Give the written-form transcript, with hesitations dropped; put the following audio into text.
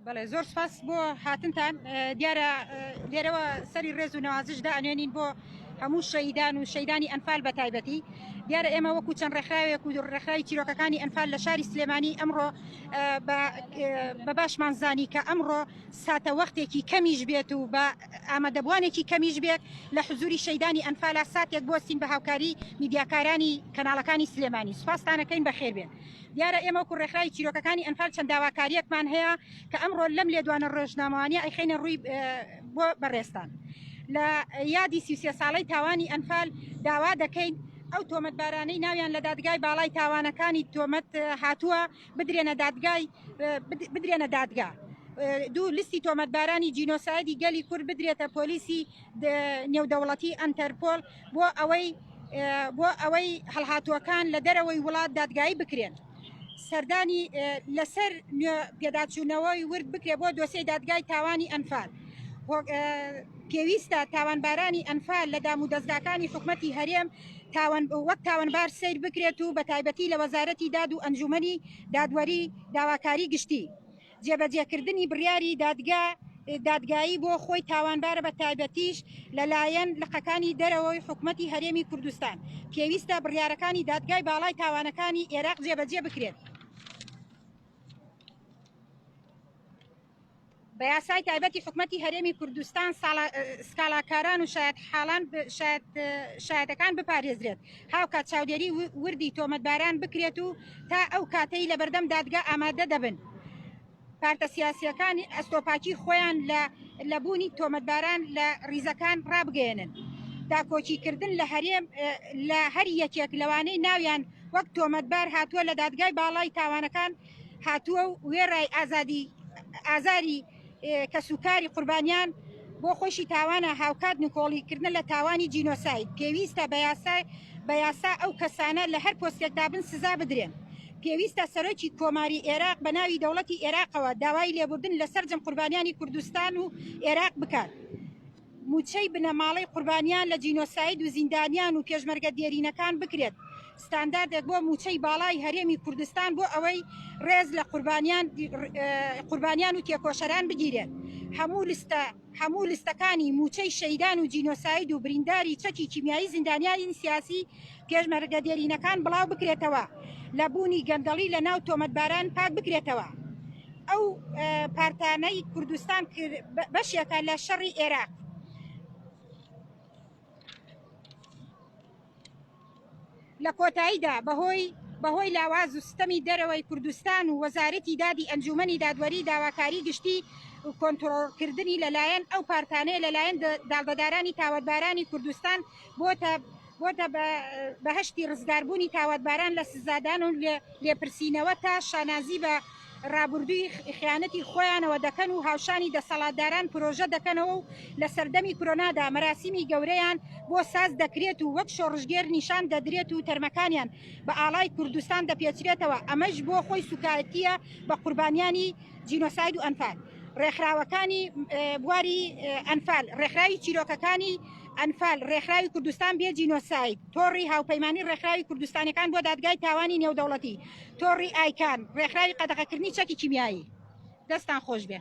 بەڵێ زۆر سپاس بۆ هاتنتان دیارە لێرەوە سەری ڕێز و نەوازشدا ئەنوێنین بۆ هەموو شەیدان و شەیدانی ئەنفال بە تایبەتی دیارە ئێمە وەکو چەند ڕێکخراوێک و ڕێکخراوی چیرۆکەکانی ئەنفال لە شاری سلێمانی ئەمڕۆ بە باشمانزانی کە ئەمڕۆ ساتە وەختێکی کەمیش بێت و بە ئامادەبوانێکی کەمیش بێت لە حزوری شەیدانی ئەنفالا ساتێک بۆستین بە هاوکاری میدیاکارانی کەناڵەکانی سلێمانی سوپاسانەکەین بەخێر بێن دیارە ئێمە وەکو ڕێکخراوی چیرۆکەکانی ئەنفال چەند داواکاریەکمان هەیە کە ئەمڕۆ لەم لێدوانە ڕۆژنامەوانیە ئەیخینە ڕووی بۆ بەڕێستان لە یادی 33 ساڵەی تاوانی ئەنفال داوا دەکەین ئەو تۆمەتبارانەی ناویان لە دادگای باڵای تاوانەکانی تۆمەت هاتووە بدرێنە دادگا دوو لیستی تۆمەتبارانی جینۆسایدی گەلی کورد بدرێتە پۆلیسی نێودەوڵەتی ئەنتەرپۆل بۆ ئەوەی هەڵهاتووەکان لە دەرەوەی وڵات دادگایی بکرێن سەردانی لەسەر پێداچوونەوەی ورد بکرێ بۆ دۆسەی دادگای تاوانی ئەنفال پێویستە تاوانبارانی ئەنفال لە دام و دەستگاکانی حکومەتی هەرێم وەک تاوانبار سیر بکرێت و بە تایبەتی لە وەزارەتی داد و ئەنجومەنی دادوەری داواکاری گشتی جێبەجێکردنی بڕیاری دادگایی بۆ خۆی تاوانبارە بە تایبەتیش لەلایەن لقەکانی دەرەوەی حکومەتی هەرێمی کوردستان پێویستە بڕیارەکانی دادگای باڵای تاوانەکانی عێراق جێبەجێ بکرێت بە یاسای تایبەتی حکومەتی هەرێمی کوردستان سکالاکاران و شایەتەکان بپارێزرێت هاوکات چاودێری وردی تۆمەتباران بکرێت و تا ئەو کاتەی لە بەردەم دادگا ئامادە دەبن پارتە سیاسیەکانی ئەستۆپاکی خۆیان لە بوونی تۆمەتباران لە ڕیزەکان ڕابگەێنن داکۆچیکردن لە هەرێم لە هەر یەکێک لەوانەی ناویان وەک تۆمەتبار هاتووە لە دادگای باڵای تاوانەکان هاتووە و وێڕای ئازاری کەسوکاری قوربانیان بۆ خۆشی تاوانە هاوکات نکۆڵیکردن لە تاوانی جینۆساید پێویستە بە یاسا ئەو کەسانە لە هەر پۆستێکدا بن سزا بدرێن پێویستە سەرۆکی کۆماری عێراق بە ناوی دەوڵەتی عێراقەوە داوای لێبوردن لە سەرجەم قوربانیانی کوردستان و عێراق بکات موچەی بنەماڵەی قوربانیان لە جینۆساید و زیندانیان و پێشمەرگە دێرینەکان بکرێت ستانداردێک بۆ موچەی باڵای هەرێمی کوردستان بۆ ئەوەی ڕێز لە قوربانیان و تێکۆشەران بگیرێت هەموو لیستەکانی موچەی شەیدان و جینۆساید و برینداری چەکی کیمیایی زیندانیانی سیاسی پێشمەرگە دێرینەکان بڵاو بکرێتەوە لە بوونی گەندەڵی لە ناو تۆمەتباران پاک بکرێتەوە ئەو پارتانەی کوردستان بەشێکە لە شەڕی عێراق لە کۆتاییدا بەهۆی لاواز و ستەمی دەرەوەی کوردستان و وەزارەتی دادی ئەنجومەنی دادوەری داواکاری گشتی و کۆنتڕۆڵکردنی لەلایەن ئەو پارتانەیە لەلایەن داڵبەدارانی تاوەتبارانی کوردستان بۆتە بەهشتی ڕزگاربوونی تاوەتباران لە سزادان و لێپرسینەوە تا شانازی بە ڕابردووی خیانەتی خۆیانەوە دەکەن و هاوشانی دەسەڵاتداران پرۆژە دەکەنەوە و لە سەردەمی کۆرۆنادا مەراسیمی گەورەیان بۆ ساز دەکرێت و وەک شۆڕژگێر نیشان دەدرێت و تەرمەکانیان بە ئاڵای کوردستان دەپێچرێتەوە ئەمەش بۆ خۆی سوکایەتیە بە قوربانیانی جینۆساید و ئەنفال ڕێکخراوەکانی بواری ئەنفال ڕێکخراوی چیرۆکەکانی ئەنفال ڕێکخراوی کوردستان بێ جینۆساید تۆڕی هاوپەیمانی ڕێکخراوی کوردستانەکان بۆ دادگای تاوانی نێودەوڵەتی تۆڕی ئایکان ڕێکخراوی قەدەغەکردنی چەکی کیمیایی دەستان خۆش بێ